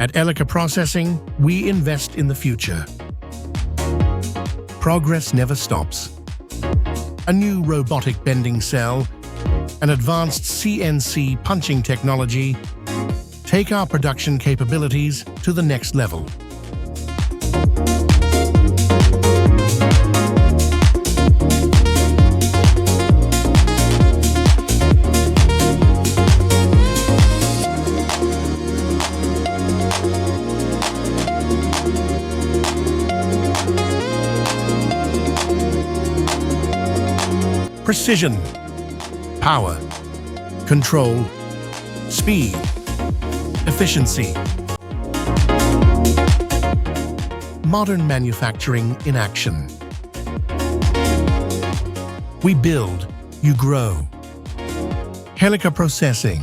At ELICA Processing, we invest in the future. Progress never stops. A new robotic bending cell, an advanced CNC punching technology take our production capabilities to the next level. Precision, power, control, speed, efficiency. Modern manufacturing in action. We build, you grow. ELICA Processing.